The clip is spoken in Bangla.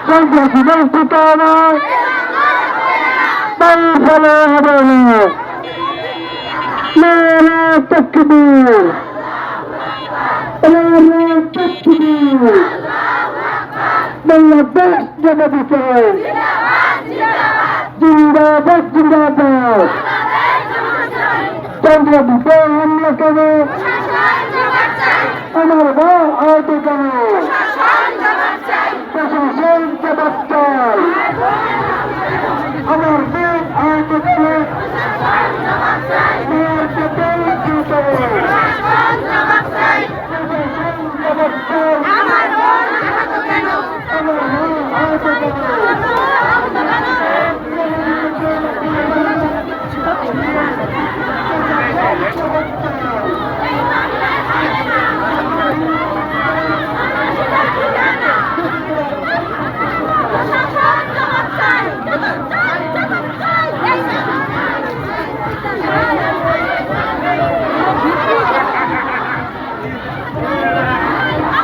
সন্ত্রাসী ঠিকানা ফলে হবে না। নারে তাকবীর, নারে তাকবীর। বাংলাদেশ জামাত ইসলামী জিন্দাবাদ জিন্দাবাদ। চন্দ্রদ্বীপে হামলা করে আমার ভাই আহত কেন?